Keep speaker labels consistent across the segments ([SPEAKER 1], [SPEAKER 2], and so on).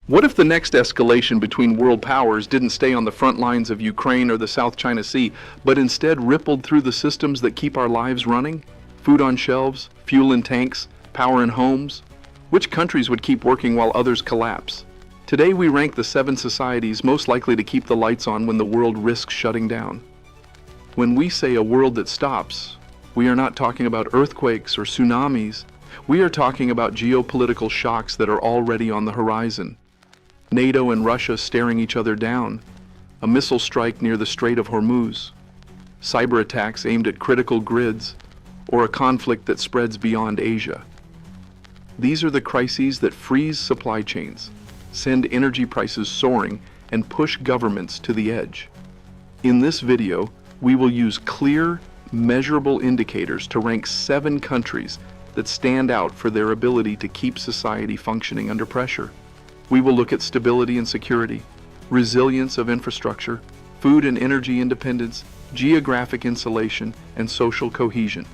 [SPEAKER 1] What if the next escalation between world powers didn't stay on the front lines of Ukraine or the South China Sea, but instead rippled through the systems that keep our lives running? Food on shelves, fuel in tanks, power in homes? Which countries would keep working while others collapse? Today we rank the 7 societies most likely to keep the lights on when the world risks shutting down. When we say a world that stops, we are not talking about earthquakes or tsunamis. We are talking about geopolitical shocks that are already on the horizon. NATO and Russia staring each other down, a missile strike near the Strait of Hormuz, cyber attacks aimed at critical grids, or a conflict that spreads beyond Asia. These are the crises that freeze supply chains, send energy prices soaring, and push governments to the edge. In this video, we will use clear, measurable indicators to rank 7 countries that stand out for their ability to keep society functioning under pressure. We will look at stability and security, resilience of infrastructure, food and energy independence, geographic insulation, and social cohesion.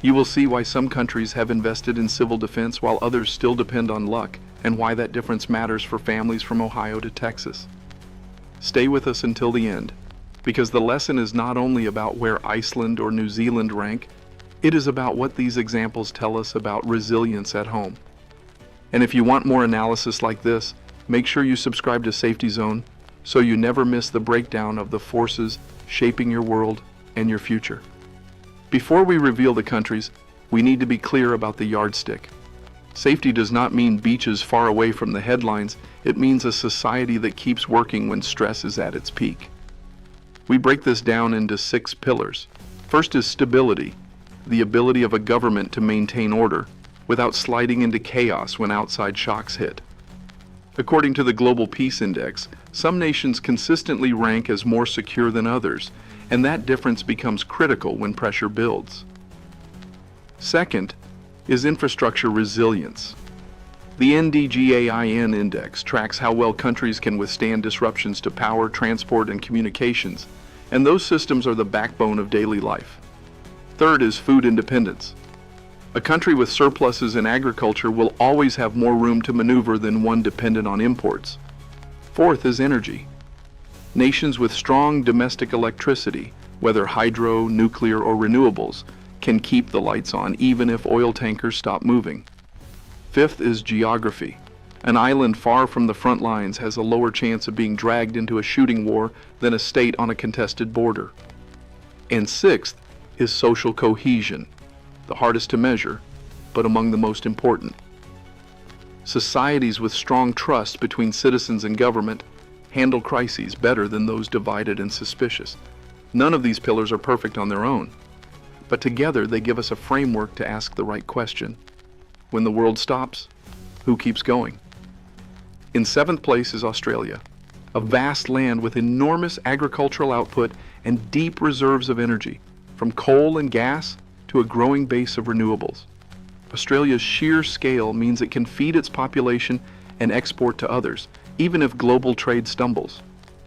[SPEAKER 1] You will see why some countries have invested in civil defense while others still depend on luck, and why that difference matters for families from Ohio to Texas. Stay with us until the end, because the lesson is not only about where Iceland or New Zealand rank, it is about what these examples tell us about resilience at home. And if you want more analysis like this, make sure you subscribe to Safety Zone so you never miss the breakdown of the forces shaping your world and your future. Before we reveal the countries, we need to be clear about the yardstick. Safety does not mean beaches far away from the headlines. It means a society that keeps working when stress is at its peak. We break this down into 6 pillars. First is stability, the ability of a government to maintain order without sliding into chaos when outside shocks hit. According to the Global Peace Index, some nations consistently rank as more secure than others, and that difference becomes critical when pressure builds. Second is infrastructure resilience. The NDGAIN index tracks how well countries can withstand disruptions to power, transport, and communications, and those systems are the backbone of daily life. Third is food independence. A country with surpluses in agriculture will always have more room to maneuver than one dependent on imports. Fourth is energy. Nations with strong domestic electricity, whether hydro, nuclear, or renewables, can keep the lights on even if oil tankers stop moving. Fifth is geography. An island far from the front lines has a lower chance of being dragged into a shooting war than a state on a contested border. And sixth is social cohesion, the hardest to measure, but among the most important. Societies with strong trust between citizens and government handle crises better than those divided and suspicious. None of these pillars are perfect on their own, but together they give us a framework to ask the right question. When the world stops, who keeps going? In 7th place is Australia, a vast land with enormous agricultural output and deep reserves of energy, from coal and gas to a growing base of renewables. Australia's sheer scale means it can feed its population and export to others, even if global trade stumbles.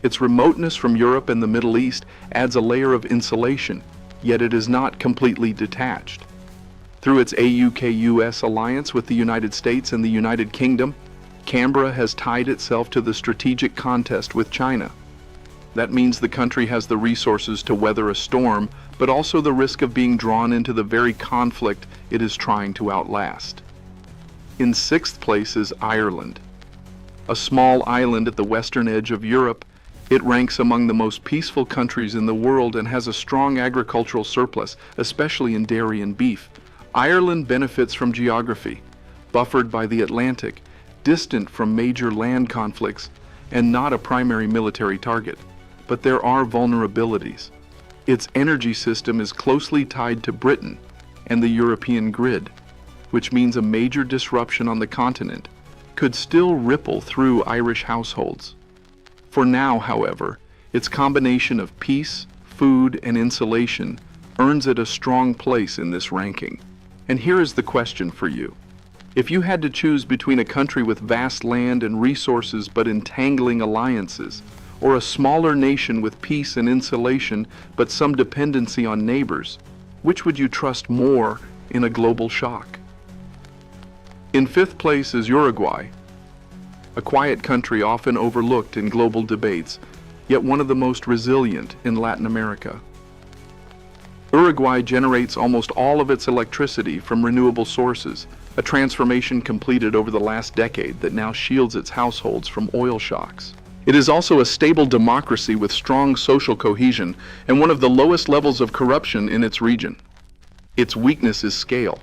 [SPEAKER 1] Its remoteness from Europe and the Middle East adds a layer of insulation, yet it is not completely detached. Through its AUKUS alliance with the United States and the United Kingdom, Canberra has tied itself to the strategic contest with China. That means the country has the resources to weather a storm, but also the risk of being drawn into the very conflict it is trying to outlast. In 6th place is Ireland. A small island at the western edge of Europe, it ranks among the most peaceful countries in the world and has a strong agricultural surplus, especially in dairy and beef. Ireland benefits from geography, buffered by the Atlantic, distant from major land conflicts, and not a primary military target. But there are vulnerabilities. Its energy system is closely tied to Britain and the European grid, which means a major disruption on the continent could still ripple through Irish households. For now, however, its combination of peace, food, and insulation earns it a strong place in this ranking. And here is the question for you. If you had to choose between a country with vast land and resources but entangling alliances, or a smaller nation with peace and insulation but some dependency on neighbors, which would you trust more in a global shock? In 5th place is Uruguay, a quiet country often overlooked in global debates, yet one of the most resilient in Latin America. Uruguay generates almost all of its electricity from renewable sources, a transformation completed over the last decade that now shields its households from oil shocks. It is also a stable democracy with strong social cohesion and one of the lowest levels of corruption in its region. Its weakness is scale.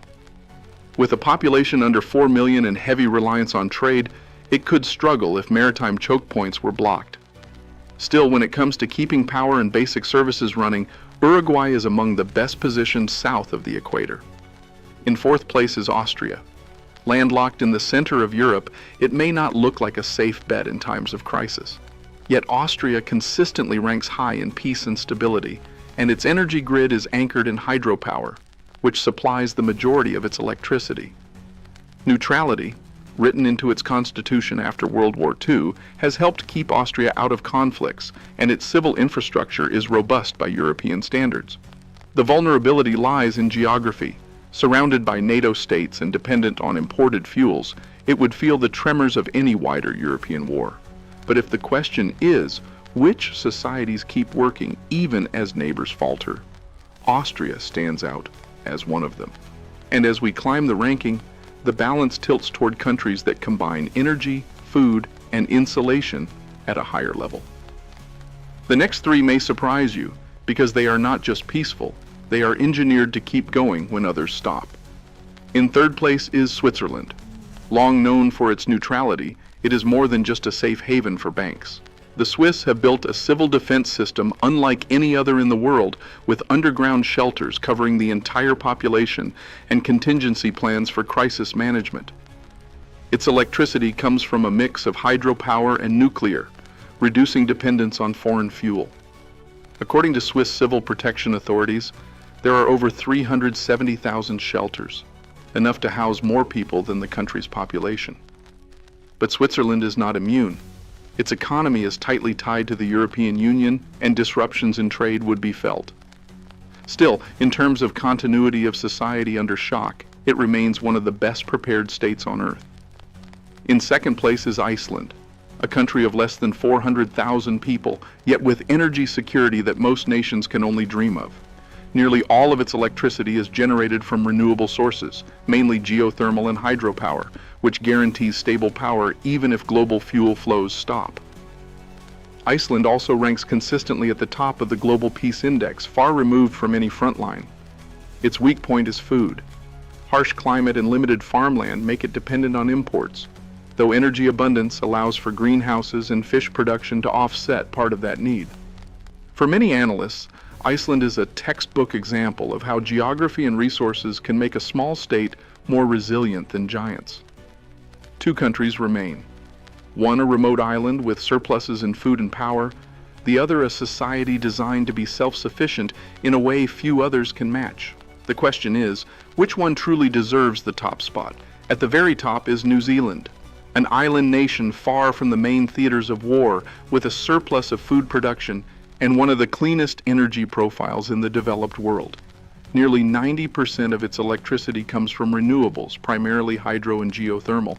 [SPEAKER 1] With a population under 4 million and heavy reliance on trade, it could struggle if maritime choke points were blocked. Still, when it comes to keeping power and basic services running, Uruguay is among the best positioned south of the equator. In fourth place is Austria. Landlocked in the center of Europe, it may not look like a safe bet in times of crisis. Yet Austria consistently ranks high in peace and stability, and its energy grid is anchored in hydropower, which supplies the majority of its electricity. Neutrality, written into its constitution after World War II, has helped keep Austria out of conflicts, and its civil infrastructure is robust by European standards. The vulnerability lies in geography. Surrounded by NATO states and dependent on imported fuels, it would feel the tremors of any wider European war. But if the question is, which societies keep working even as neighbors falter, Austria stands out as one of them. And as we climb the ranking, the balance tilts toward countries that combine energy, food, and insulation at a higher level. The next three may surprise you because they are not just peaceful, they are engineered to keep going when others stop. In third place is Switzerland. Long known for its neutrality, it is more than just a safe haven for banks. The Swiss have built a civil defense system unlike any other in the world, with underground shelters covering the entire population and contingency plans for crisis management. Its electricity comes from a mix of hydropower and nuclear, reducing dependence on foreign fuel. According to Swiss civil protection authorities, there are over 370,000 shelters, enough to house more people than the country's population. But Switzerland is not immune. Its economy is tightly tied to the European Union, and disruptions in trade would be felt. Still, in terms of continuity of society under shock, it remains one of the best prepared states on earth. In second place is Iceland, a country of less than 400,000 people, yet with energy security that most nations can only dream of. Nearly all of its electricity is generated from renewable sources, mainly geothermal and hydropower, which guarantees stable power even if global fuel flows stop. Iceland also ranks consistently at the top of the Global Peace Index, far removed from any front line. Its weak point is food. Harsh climate and limited farmland make it dependent on imports, though energy abundance allows for greenhouses and fish production to offset part of that need. For many analysts, Iceland is a textbook example of how geography and resources can make a small state more resilient than giants. Two countries remain. One a remote island with surpluses in food and power, the other a society designed to be self-sufficient in a way few others can match. The question is, which one truly deserves the top spot? At the very top is New Zealand, an island nation far from the main theaters of war, with a surplus of food production and one of the cleanest energy profiles in the developed world. Nearly 90% of its electricity comes from renewables, primarily hydro and geothermal,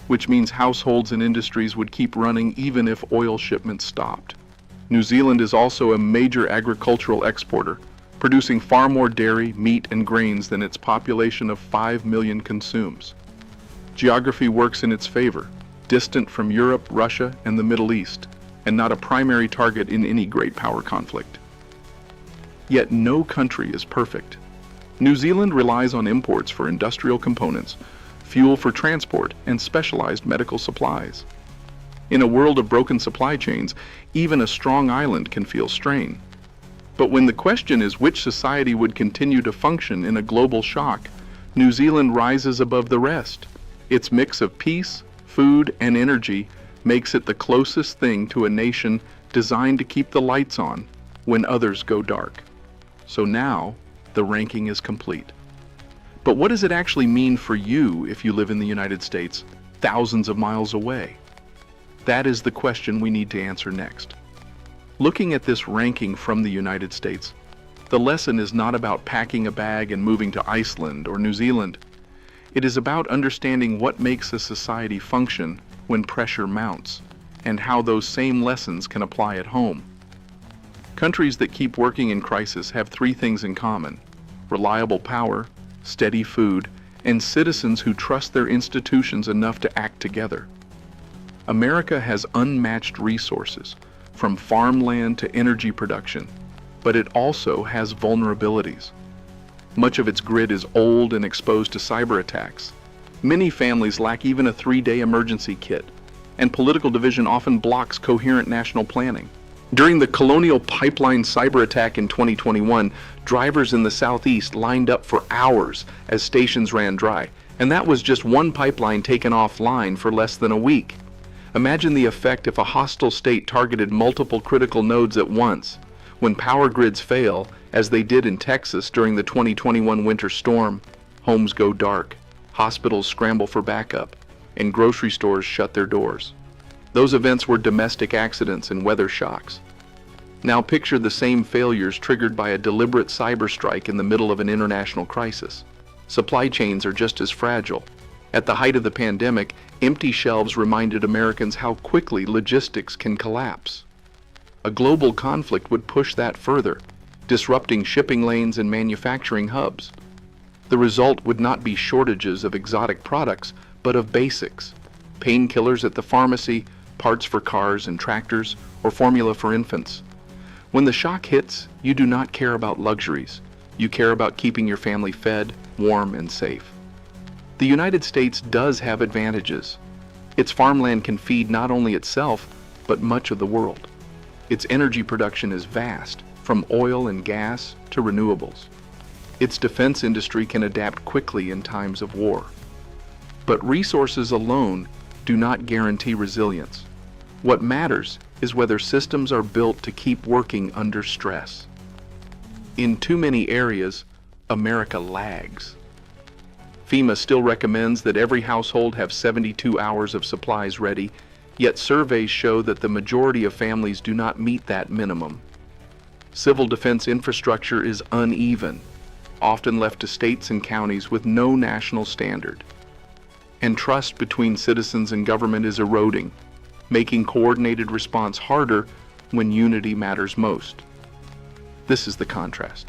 [SPEAKER 1] which means households and industries would keep running even if oil shipments stopped. New Zealand is also a major agricultural exporter, producing far more dairy, meat, and grains than its population of 5 million consumes. Geography works in its favor, distant from Europe, Russia, and the Middle East, and not a primary target in any great power conflict. Yet no country is perfect. New Zealand relies on imports for industrial components, fuel for transport, and specialized medical supplies. In a world of broken supply chains, even a strong island can feel strain. But when the question is which society would continue to function in a global shock, New Zealand rises above the rest. Its mix of peace, food, and energy makes it the closest thing to a nation designed to keep the lights on when others go dark. So now, the ranking is complete. But what does it actually mean for you if you live in the United States, thousands of miles away? That is the question we need to answer next. Looking at this ranking from the United States, the lesson is not about packing a bag and moving to Iceland or New Zealand. It is about understanding what makes a society function when pressure mounts, and how those same lessons can apply at home. Countries that keep working in crisis have three things in common: reliable power, steady food, and citizens who trust their institutions enough to act together. America has unmatched resources, from farmland to energy production, but it also has vulnerabilities. Much of its grid is old and exposed to cyber attacks. Many families lack even a 3-day emergency kit, and political division often blocks coherent national planning. During the Colonial Pipeline cyber attack in 2021, drivers in the Southeast lined up for hours as stations ran dry, and that was just one pipeline taken offline for less than a week. Imagine the effect if a hostile state targeted multiple critical nodes at once. When power grids fail, as they did in Texas during the 2021 winter storm, homes go dark, hospitals scramble for backup, and grocery stores shut their doors. Those events were domestic accidents and weather shocks. Now picture the same failures triggered by a deliberate cyber strike in the middle of an international crisis. Supply chains are just as fragile. At the height of the pandemic, empty shelves reminded Americans how quickly logistics can collapse. A global conflict would push that further, disrupting shipping lanes and manufacturing hubs. The result would not be shortages of exotic products, but of basics: painkillers at the pharmacy, parts for cars and tractors, or formula for infants. When the shock hits, you do not care about luxuries. You care about keeping your family fed, warm, and safe. The United States does have advantages. Its farmland can feed not only itself, but much of the world. Its energy production is vast, from oil and gas to renewables. Its defense industry can adapt quickly in times of war. But resources alone do not guarantee resilience. What matters is whether systems are built to keep working under stress. In too many areas, America lags. FEMA still recommends that every household have 72 hours of supplies ready, yet surveys show that the majority of families do not meet that minimum. Civil defense infrastructure is uneven, often left to states and counties with no national standard. And trust between citizens and government is eroding, making coordinated response harder when unity matters most. This is the contrast.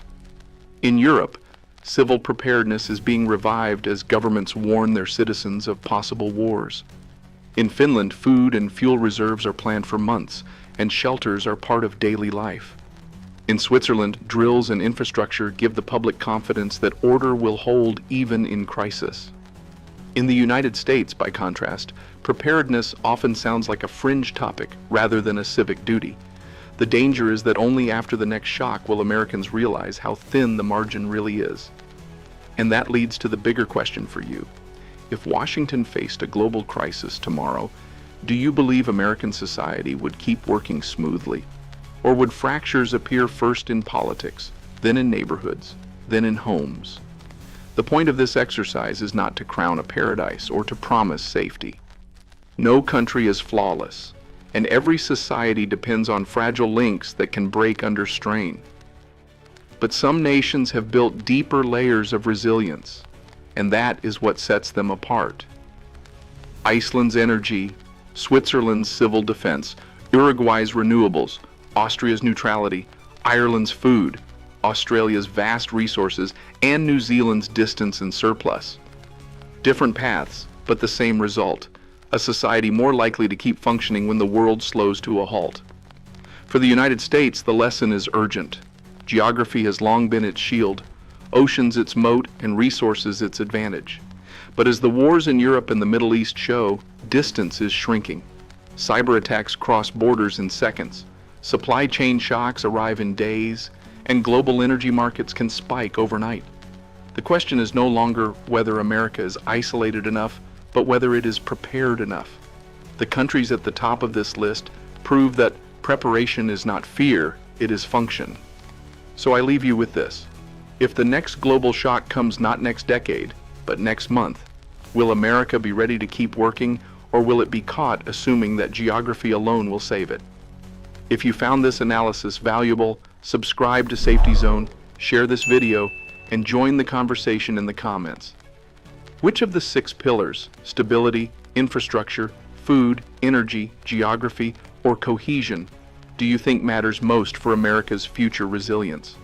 [SPEAKER 1] In Europe, civil preparedness is being revived as governments warn their citizens of possible wars. In Finland, food and fuel reserves are planned for months, and shelters are part of daily life. In Switzerland, drills and infrastructure give the public confidence that order will hold even in crisis. In the United States, by contrast, preparedness often sounds like a fringe topic rather than a civic duty. The danger is that only after the next shock will Americans realize how thin the margin really is. And that leads to the bigger question for you. If Washington faced a global crisis tomorrow, do you believe American society would keep working smoothly? Or would fractures appear first in politics, then in neighborhoods, then in homes? The point of this exercise is not to crown a paradise or to promise safety. No country is flawless, and every society depends on fragile links that can break under strain. But some nations have built deeper layers of resilience, and that is what sets them apart. Iceland's energy, Switzerland's civil defense, Uruguay's renewables, Austria's neutrality, Ireland's food, Australia's vast resources, and New Zealand's distance and surplus. Different paths, but the same result: a society more likely to keep functioning when the world slows to a halt. For the United States, the lesson is urgent. Geography has long been its shield, oceans its moat, and resources its advantage. But as the wars in Europe and the Middle East show, distance is shrinking. Cyber attacks cross borders in seconds. Supply chain shocks arrive in days, and global energy markets can spike overnight. The question is no longer whether America is isolated enough, but whether it is prepared enough. The countries at the top of this list prove that preparation is not fear, it is function. So I leave you with this. If the next global shock comes not next decade, but next month, will America be ready to keep working, or will it be caught assuming that geography alone will save it? If you found this analysis valuable, subscribe to Safety Zone, share this video, and join the conversation in the comments. Which of the 6 pillars, stability, infrastructure, food, energy, geography, or cohesion do you think matters most for America's future resilience?